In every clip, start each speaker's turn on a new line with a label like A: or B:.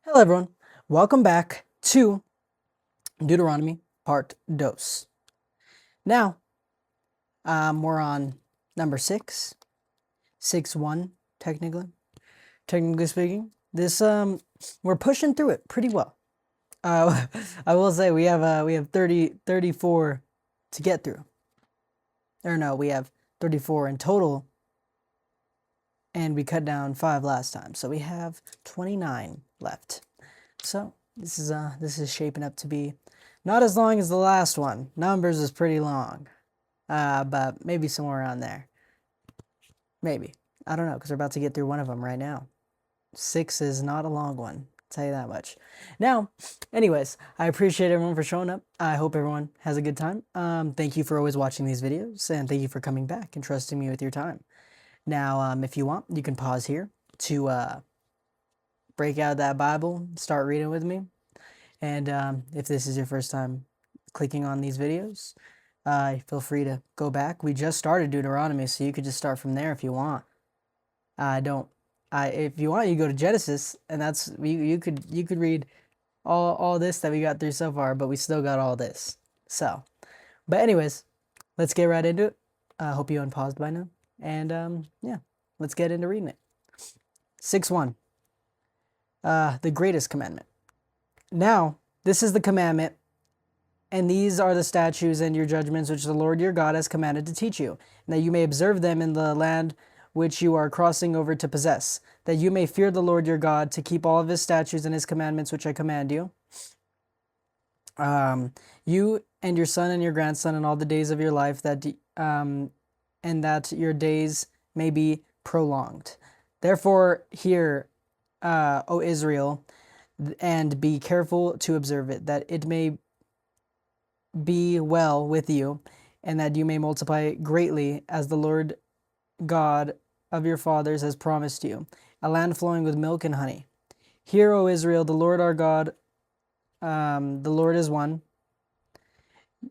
A: Hello, everyone. Welcome back to Deuteronomy Part Dos. Now, we're on number 6, 6-1, technically speaking. This we're pushing through it pretty well. I will say we have 34 to get through. Or no, we have 34 in total, and we cut down 5 last time, so we have 29 left. So this is shaping up to be not as long as the last one. Numbers is pretty long, but maybe somewhere around there. Maybe, I don't know, because we're about to get through one of them right now. 6 is not a long one, I'll tell you that much. Now, anyways, I appreciate everyone for showing up. I hope everyone has a good time. Thank you for always watching these videos, and thank you for coming back and trusting me with your time. Now, if you want, you can pause here to break out that Bible, start reading with me. And if this is your first time clicking on these videos, feel free to go back. We just started Deuteronomy, so you could just start from there if you want. If you want, you go to Genesis, and that's you could read all this that we got through so far, but we still got all this. So, but anyways, let's get right into it. I hope you unpaused by now, and yeah, let's get into reading it. 6:1. The greatest commandment. Now, this is the commandment, and these are the statutes and your judgments which the Lord your God has commanded to teach you, and that you may observe them in the land which you are crossing over to possess, that you may fear the Lord your God, to keep all of his statutes and his commandments which I command you. You and your son and your grandson and all the days of your life, and that your days may be prolonged. Therefore, hear, O Israel, and be careful to observe it, that it may be well with you, and that you may multiply greatly, as the Lord God of your fathers has promised you, a land flowing with milk and honey. Hear, O Israel, the Lord our God, the Lord is one.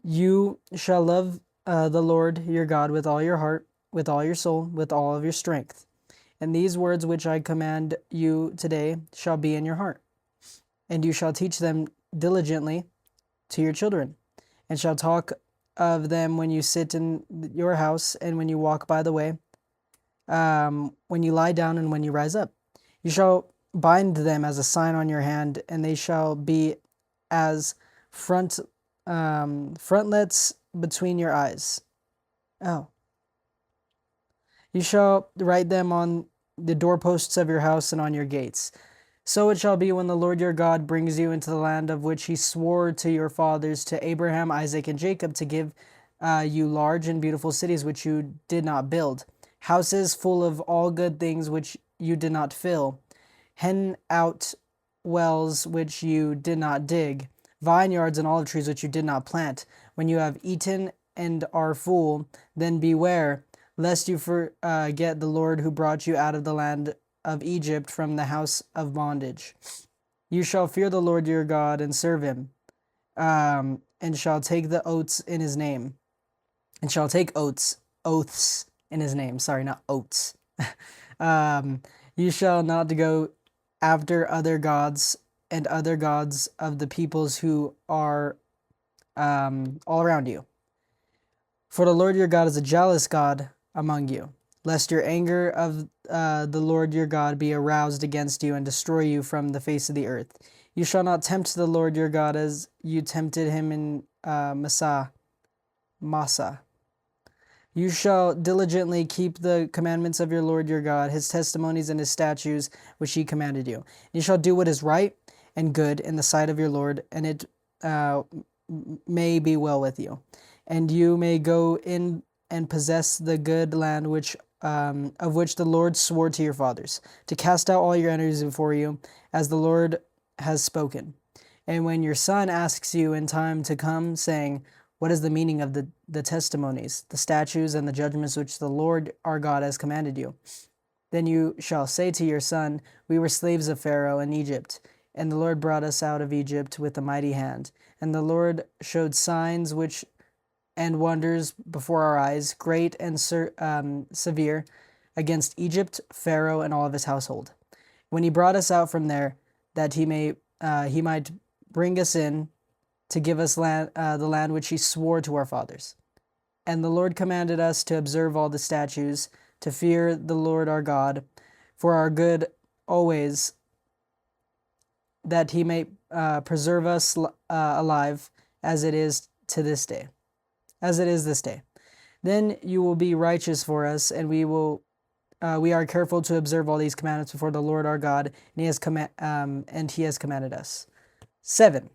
A: You shall love the Lord your God with all your heart, with all your soul, with all of your strength. And these words which I command you today shall be in your heart, and you shall teach them diligently to your children, and shall talk of them when you sit in your house, and when you walk by the way, when you lie down, and when you rise up. You shall bind them as a sign on your hand, and they shall be as frontlets between your eyes. Oh. You shall write them on the doorposts of your house and on your gates. So it shall be when the Lord your God brings you into the land of which he swore to your fathers, to Abraham, Isaac, and Jacob, to give you large and beautiful cities which you did not build, houses full of all good things which you did not fill, hewn out wells which you did not dig, vineyards and olive trees which you did not plant. When you have eaten and are full, then beware, lest you forget the Lord who brought you out of the land of Egypt, from the house of bondage. You shall fear the Lord your God and serve him, and shall take the oaths in his name, and shall take oaths in his name. Sorry, not oats. You shall not go after other gods and other gods of the peoples who are all around you. For the Lord your God is a jealous God among you, lest your anger of the Lord your God be aroused against you and destroy you from the face of the earth. You shall not tempt the Lord your God as you tempted him in Massah. You shall diligently keep the commandments of your Lord your God, his testimonies and his statutes, which he commanded you. You shall do what is right and good in the sight of your Lord, and it may be well with you. And you may go in and possess the good land which of which the Lord swore to your fathers, to cast out all your enemies before you, as the Lord has spoken. And when your son asks you in time to come, saying, what is the meaning of the testimonies, the statutes, and the judgments which the Lord our God has commanded you? Then you shall say to your son, we were slaves of Pharaoh in Egypt, and the Lord brought us out of Egypt with a mighty hand. And the Lord showed signs and wonders before our eyes, great and severe, against Egypt, Pharaoh, and all of his household. When he brought us out from there, that he might bring us in to give us land, the land which he swore to our fathers. And the Lord commanded us to observe all the statutes, to fear the Lord our God, for our good always, that he may preserve us alive as it is to this day, as it is this day. Then you will be righteous for us, and we are careful to observe all these commandments before the Lord our God, and he has commanded us. 7.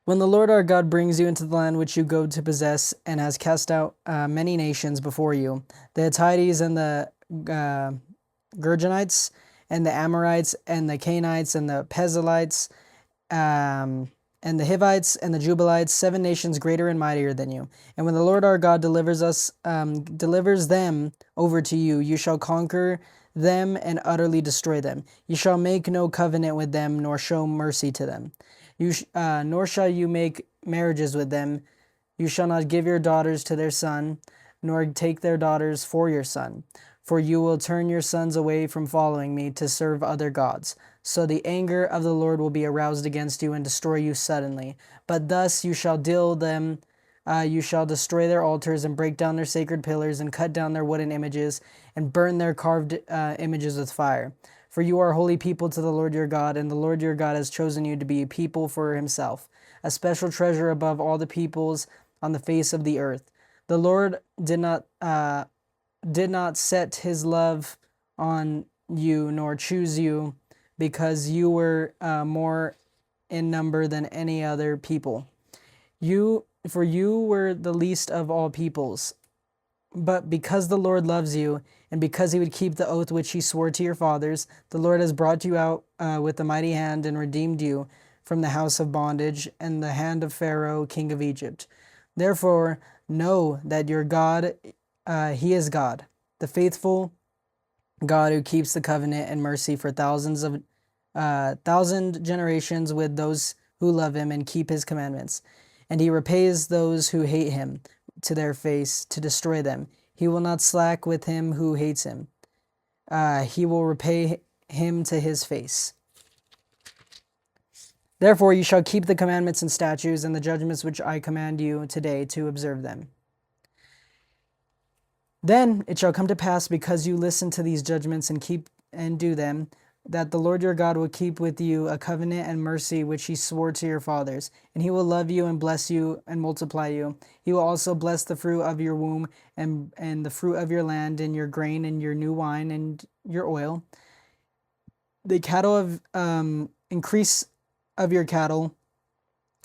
A: When the Lord our God brings you into the land which you go to possess, and has cast out many nations before you, the Hittites and the Gergenites, and the Amorites, and the Canaanites, and the Perizzites, and the Hivites, and the Jubilites, 7 nations greater and mightier than you. And when the Lord our God delivers them over to you, you shall conquer them and utterly destroy them. You shall make no covenant with them, nor show mercy to them. Nor shall you make marriages with them. You shall not give your daughters to their son, nor take their daughters for your son. For you will turn your sons away from following me to serve other gods. So the anger of the Lord will be aroused against you and destroy you suddenly. But thus you shall deal them. You shall destroy their altars and break down their sacred pillars and cut down their wooden images and burn their carved images with fire. For you are a holy people to the Lord your God, and the Lord your God has chosen you to be a people for himself, a special treasure above all the peoples on the face of the earth. The Lord did not set his love on you, nor choose you, because you were more in number than any other people. For you were the least of all peoples. But because the Lord loves you, and because he would keep the oath which he swore to your fathers, the Lord has brought you out with a mighty hand and redeemed you from the house of bondage and the hand of Pharaoh, king of Egypt. Therefore, know that your God, he is God, the faithful God who keeps the covenant and mercy for thousand generations with those who love him and keep his commandments. And he repays those who hate him to their face to destroy them. He will not slack with him who hates him. He will repay him to his face. Therefore you shall keep the commandments and statutes and the judgments which I command you today to observe them. Then it shall come to pass, because you listen to these judgments and keep and do them, that the Lord your God will keep with you a covenant and mercy which he swore to your fathers, and he will love you and bless you and multiply you. He will also bless the fruit of your womb and the fruit of your land and your grain and your new wine and your oil, the cattle of increase of your cattle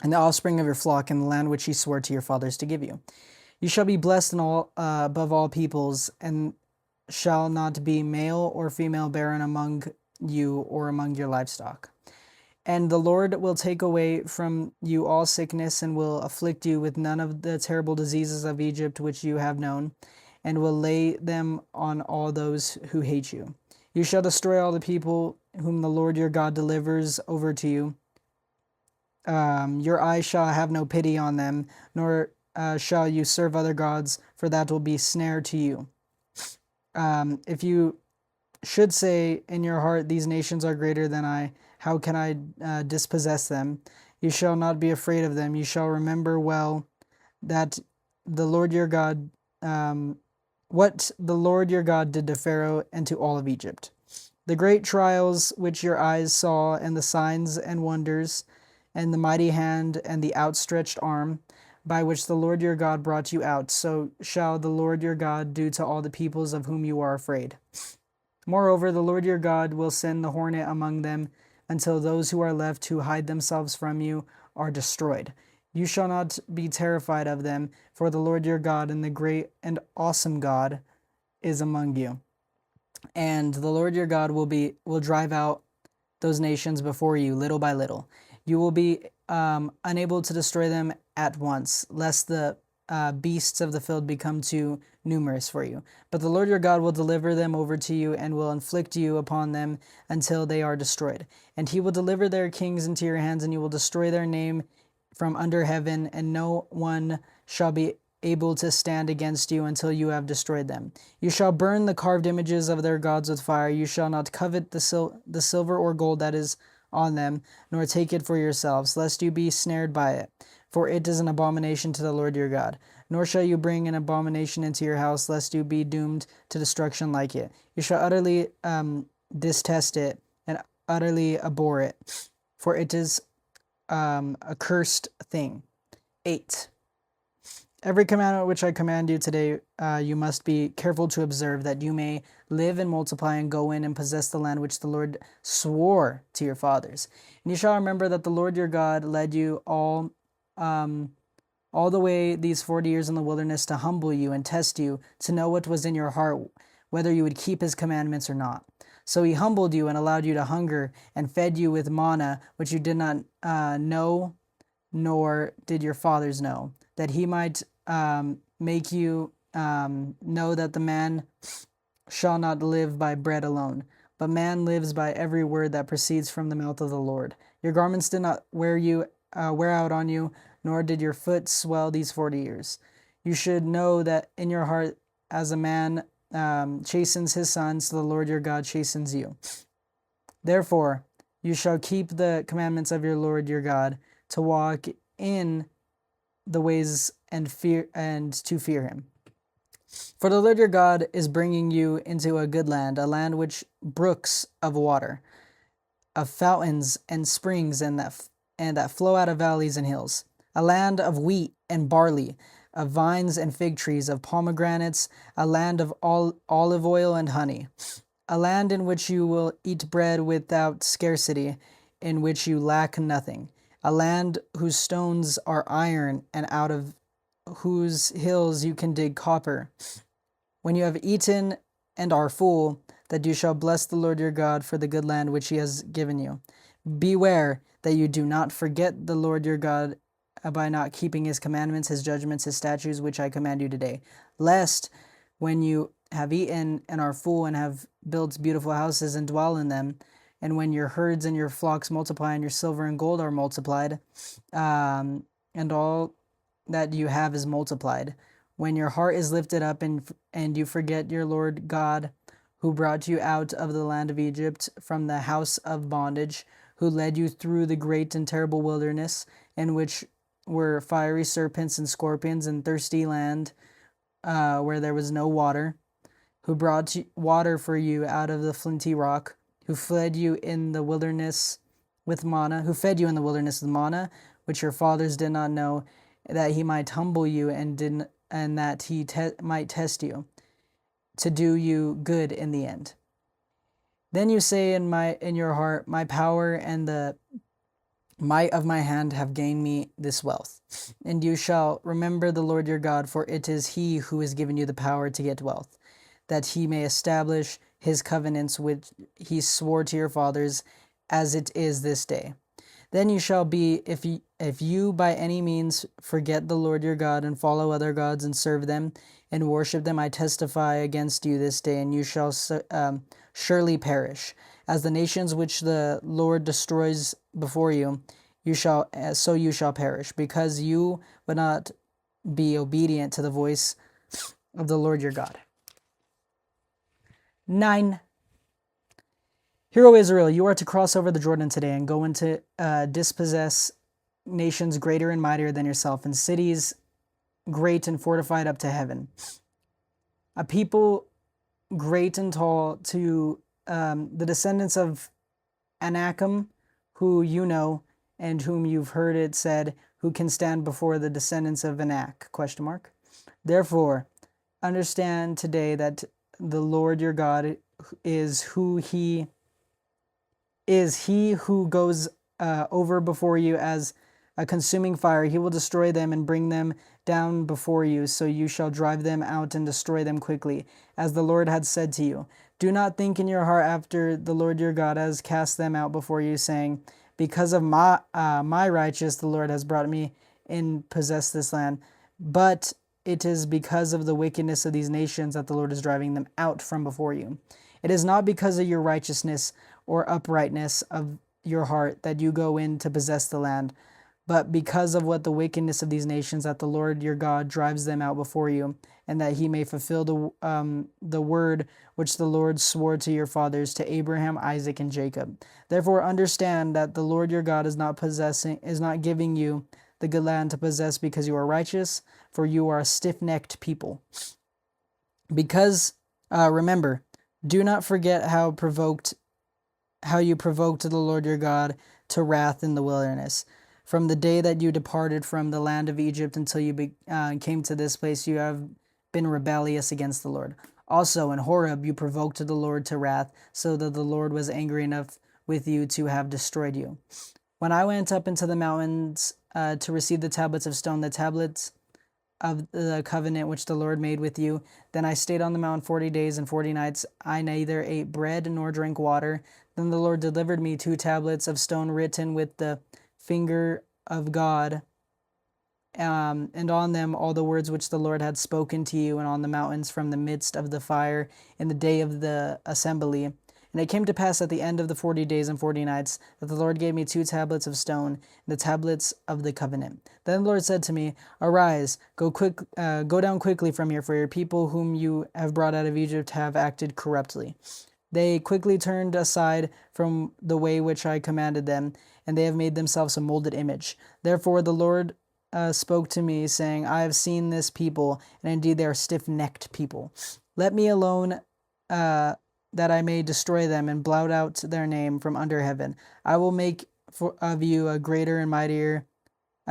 A: and the offspring of your flock in the land which he swore to your fathers to give you. You shall be blessed in all above all peoples, and shall not be male or female barren among you or among your livestock. And the Lord will take away from you all sickness, and will afflict you with none of the terrible diseases of Egypt which you have known, and will lay them on all those who hate you. You shall destroy all the people whom the Lord your God delivers over to you. Your eye shall have no pity on them, nor shall you serve other gods, for that will be snare to you. If you should say in your heart, these nations are greater than I, how can I dispossess them? You shall not be afraid of them. You shall remember well that the Lord your God, what the Lord your God did to Pharaoh and to all of Egypt. The great trials which your eyes saw, and the signs and wonders, and the mighty hand and the outstretched arm, by which the Lord your God brought you out, so shall the Lord your God do to all the peoples of whom you are afraid. Moreover, the Lord your God will send the hornet among them, until those who are left who hide themselves from you are destroyed. You shall not be terrified of them, for the Lord your God and the great and awesome God is among you. And the Lord your God will drive out those nations before you little by little. You will be unable to destroy them at once, lest the beasts of the field become too numerous for you. But the Lord your God will deliver them over to you, and will inflict you upon them until they are destroyed. And he will deliver their kings into your hands, and you will destroy their name from under heaven, and no one shall be able to stand against you until you have destroyed them. You shall burn the carved images of their gods with fire. You shall not covet the silver or gold that is on them, nor take it for yourselves, lest you be snared by it. For it is an abomination to the Lord your God. Nor shall you bring an abomination into your house, lest you be doomed to destruction like it. You shall utterly detest it and utterly abhor it, for it is a cursed thing. 8. Every commandment which I command you today, you must be careful to observe, that you may live and multiply and go in and possess the land which the Lord swore to your fathers. And you shall remember that the Lord your God led you all the way these 40 years in the wilderness to humble you and test you, to know what was in your heart, whether you would keep his commandments or not. So he humbled you and allowed you to hunger and fed you with manna, which you did not know, nor did your fathers know, that he might make you know that the man shall not live by bread alone, but man lives by every word that proceeds from the mouth of the Lord. Your garments did not wear out on you, nor did your foot swell these 40 years. You should know that in your heart, as a man chastens his son, so the Lord your God chastens you. Therefore, you shall keep the commandments of your Lord your God, to walk in the ways and to fear him. For the Lord your God is bringing you into a good land, a land which brooks of water, of fountains and springs, and that flow out of valleys and hills, a land of wheat and barley, of vines and fig trees, of pomegranates, a land of olive oil and honey, a land in which you will eat bread without scarcity, in which you lack nothing, a land whose stones are iron, and out of whose hills you can dig copper. When you have eaten and are full, that you shall bless the Lord your God for the good land which he has given you. Beware that you do not forget the Lord your God by not keeping his commandments, his judgments, his statutes, which I command you today, lest when you have eaten and are full and have built beautiful houses and dwell in them, and when your herds and your flocks multiply and your silver and gold are multiplied, and all that you have is multiplied, when your heart is lifted up and you forget your Lord God, who brought you out of the land of Egypt from the house of bondage, who led you through the great and terrible wilderness, in which were fiery serpents and scorpions, and thirsty land where there was no water, who brought water for you out of the flinty rock, who fed you in the wilderness with manna, which your fathers did not know, that he might humble you and that he might test you, to do you good in the end. Then you say in your heart, my power and the might of my hand have gained me this wealth. And you shall remember the Lord your God, for it is he who has given you the power to get wealth, that he may establish his covenants which he swore to your fathers, as it is this day. Then you shall be, if you by any means forget the Lord your God and follow other gods and serve them and worship them, I testify against you this day, and you shall surely perish. As the nations which the Lord destroys before you, you shall perish, because you would not be obedient to the voice of the Lord your God. 9. Hear, O Israel, you are to cross over the Jordan today and go into dispossess nations greater and mightier than yourself, and cities great and fortified up to heaven. A people great and tall, to the descendants of Anakim, who you know, and whom you've heard it said, who can stand before the descendants of Anak? ? Therefore, understand today that the Lord your God is he who goes over before you as a consuming fire. He will destroy them and bring them down before you, so you shall drive them out and destroy them quickly, as the Lord had said to you. Do not think in your heart after the Lord your God has cast them out before you, saying, because of my righteousness the Lord has brought me in possess this land. But it is because of the wickedness of these nations that the Lord is driving them out from before you. It is not because of your righteousness or uprightness of your heart that you go in to possess the land, but because of what the wickedness of these nations, that the Lord your God drives them out before you, and that he may fulfill the word which the Lord swore to your fathers, to Abraham, Isaac, and Jacob. Therefore understand that the Lord your God is not giving you the good land to possess because you are righteous, for you are a stiff-necked people. Because remember, do not forget how you provoked the Lord your God to wrath in the wilderness. From the day that you departed from the land of Egypt until you came to this place, you have been rebellious against the Lord. Also in Horeb you provoked the Lord to wrath, so that the Lord was angry enough with you to have destroyed you. When I went up into the mountains to receive the tablets of stone, the tablets of the covenant which the Lord made with you, then I stayed on the mountain 40 days and 40 nights. I neither ate bread nor drank water. Then the Lord delivered me 2 tablets of stone written with the finger of God, and on them all the words which the Lord had spoken to you, and on the mountains from the midst of the fire in the day of the assembly. And it came to pass at the end of the 40 days and 40 nights that the Lord gave me 2 tablets of stone, the tablets of the covenant. Then the Lord said to me, Arise, go down quickly from here, for your people whom you have brought out of Egypt have acted corruptly. They quickly turned aside from the way which I commanded them, and they have made themselves a molded image. Therefore the Lord spoke to me, saying, I have seen this people, and indeed they are stiff-necked people. Let me alone, that I may destroy them and blot out their name from under heaven. I will make of you a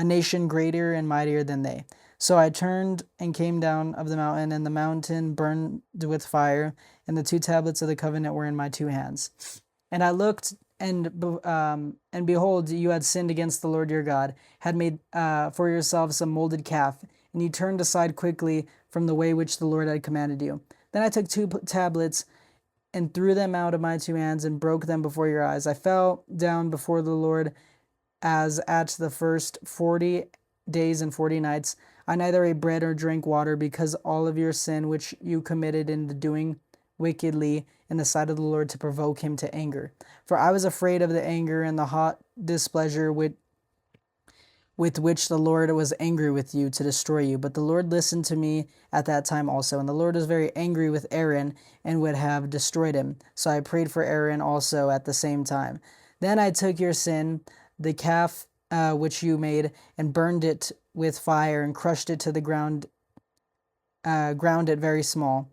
A: nation greater and mightier than they. So I turned and came down of the mountain, and the mountain burned with fire, and the 2 tablets of the covenant were in my 2 hands. And I looked, and behold, you had sinned against the Lord your God, had made for yourselves a molded calf, and you turned aside quickly from the way which the Lord had commanded you. Then I took 2 tablets and threw them out of my 2 hands and broke them before your eyes. I fell down before the Lord as at the first 40 days and 40 nights. I neither ate bread or drank water, because all of your sin which you committed in the doing wickedly in the sight of the Lord to provoke him to anger. For I was afraid of the anger and the hot displeasure with which the Lord was angry with you to destroy you. But the Lord listened to me at that time also. And the Lord was very angry with Aaron and would have destroyed him. So I prayed for Aaron also at the same time. Then I took your sin, the calf which you made, and burned it with fire and crushed it to the ground, ground it very small,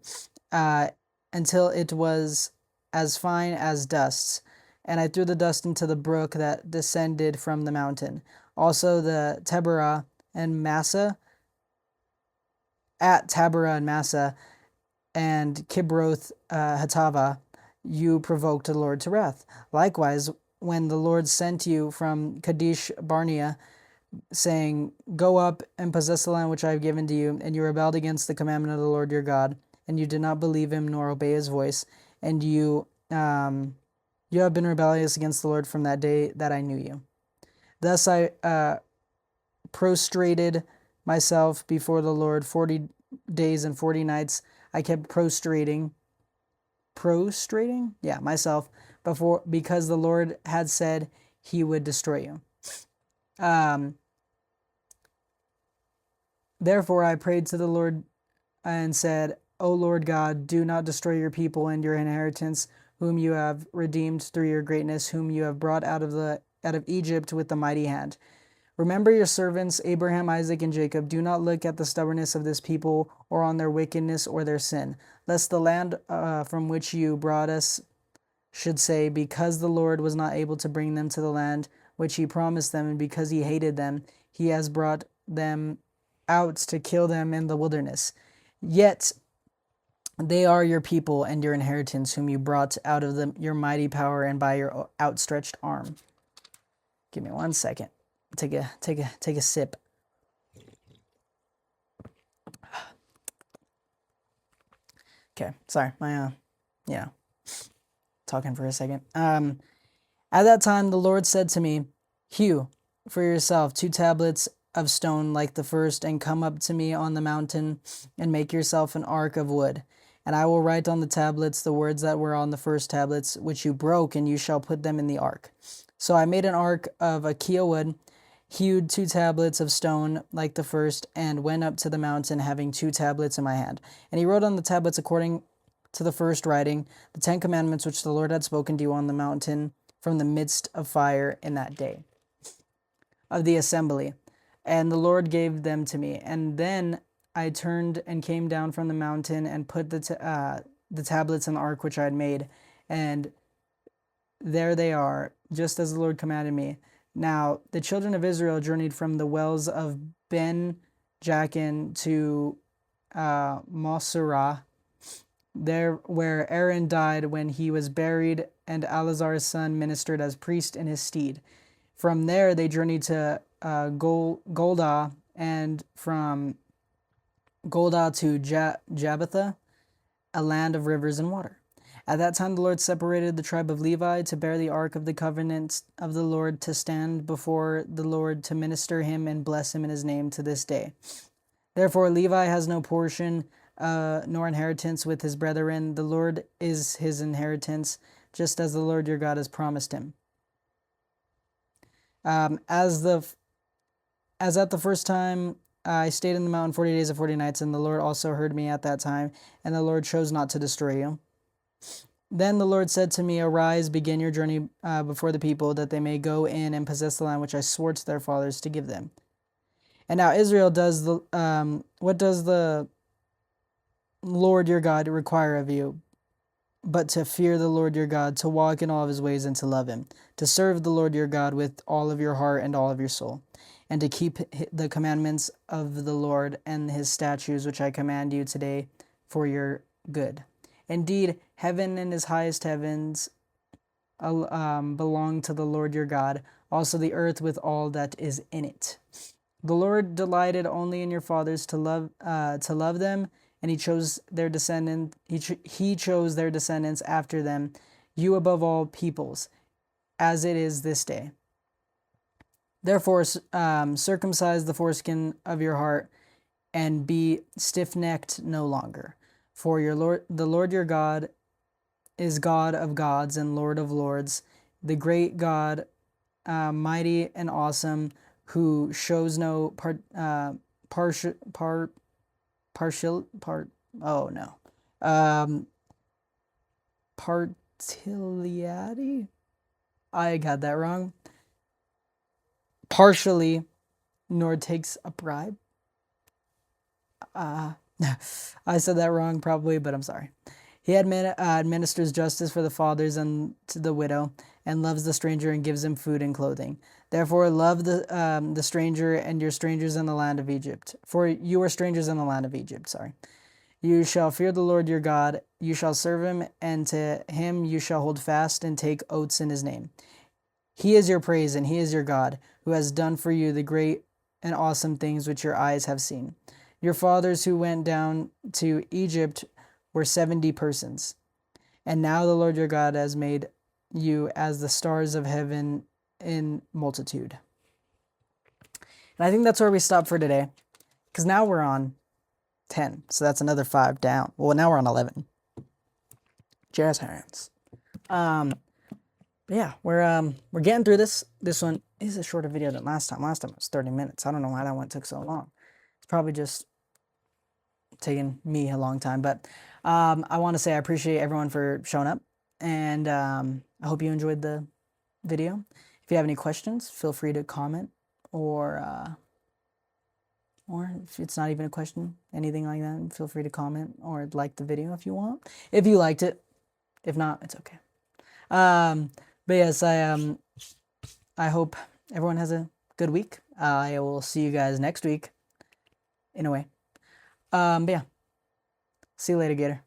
A: until it was as fine as dust. And I threw the dust into the brook that descended from the mountain. Also the Taberah and Massa, at Taberah and Massa, and Kibroth Hatava, you provoked the Lord to wrath. Likewise, when the Lord sent you from Kadesh Barnea, saying, Go up and possess the land which I have given to you, and you rebelled against the commandment of the Lord your God, and you did not believe him nor obey his voice, and you have been rebellious against the Lord from that day that I knew you. Thus I prostrated myself before the Lord 40 days and 40 nights. I kept prostrating myself because the Lord had said he would destroy you. Therefore I prayed to the Lord and said, O Lord God, do not destroy your people and your inheritance, whom you have redeemed through your greatness, whom you have brought out of Egypt with a mighty hand. Remember your servants Abraham, Isaac, and Jacob. Do not look at the stubbornness of this people, or on their wickedness or their sin, lest the land from which you brought us should say, because the Lord was not able to bring them to the land which he promised them, and because he hated them, he has brought them out to kill them in the wilderness. Yet they are your people and your inheritance, whom you brought out of your mighty power and by your outstretched arm. Give me 1 second. Take a sip. Okay, sorry. Talking for a second. At that time the Lord said to me, Hew for yourself 2 tablets of stone like the first, and come up to me on the mountain, and make yourself an ark of wood. And I will write on the tablets the words that were on the first tablets, which you broke, and you shall put them in the ark. So I made an ark of acacia wood. hewed 2 tablets of stone like the first, and went up to the mountain having 2 tablets in my hand. And he wrote on the tablets according to the first writing, the 10 commandments which the Lord had spoken to you on the mountain from the midst of fire in that day of the assembly. And the Lord gave them to me. And then I turned and came down from the mountain and put the tablets in the ark which I had made. And there they are, just as the Lord commanded me. Now the children of Israel journeyed from the wells of Ben Jachin to Moserah, there where Aaron died when he was buried, and Eleazar's son ministered as priest in his stead. From there they journeyed to Goldah, and from Goldah to Jabbatha, a land of rivers and water. At that time the Lord separated the tribe of Levi to bear the ark of the covenant of the Lord, to stand before the Lord, to minister him and bless him in his name to this day. Therefore Levi has no portion nor inheritance with his brethren. The Lord is his inheritance, just as the Lord your God has promised him. As at the first time I stayed in the mountain 40 days and 40 nights, and the Lord also heard me at that time, and the Lord chose not to destroy you. Then the Lord said to me, arise, begin your journey before the people, that they may go in and possess the land which I swore to their fathers to give them. And now Israel does what does the Lord your God require of you, but to fear the Lord your God, to walk in all of his ways, and to love him, to serve the Lord your God with all of your heart and all of your soul, and to keep the commandments of the Lord and his statutes which I command you today for your good. Indeed, heaven and his highest heavens belong to the Lord your God, also the earth with all that is in it. The Lord delighted only in your fathers to love them, and he chose their descendants. He chose their descendants after them, you above all peoples, as it is this day. Therefore, circumcise the foreskin of your heart, and be stiff-necked no longer. For the Lord your God is God of gods and Lord of lords, the great God, mighty and awesome, who shows no partiality. I got that wrong. Partially, nor takes a bribe. I said that wrong probably, but I'm sorry. He administers justice for the fathers and to the widow, and loves the stranger and gives him food and clothing. Therefore love the stranger, and your strangers in the land of Egypt. For you are strangers in the land of Egypt, You shall fear the Lord your God, you shall serve him, and to him you shall hold fast and take oaths in his name. He is your praise, and he is your God, who has done for you the great and awesome things which your eyes have seen. Your fathers who went down to Egypt were 70 persons. And now the Lord your God has made you as the stars of heaven in multitude. And I think that's where we stop for today, because now we're on 10. So that's another 5 down. Well, now we're on 11. Jazz hands. But yeah, we're getting through this. This one is a shorter video than last time. Last time it was 30 minutes. I don't know why that one took so long. It's probably just taking me a long time. But I want to say I appreciate everyone for showing up. And I hope you enjoyed the video. If you have any questions, feel free to comment, or if it's not even a question, anything like that, feel free to comment or like the video if you want. If you liked it. If not, it's okay. But yes, I hope everyone has a good week. I will see you guys next week, in a way. But yeah, see you later, Gator.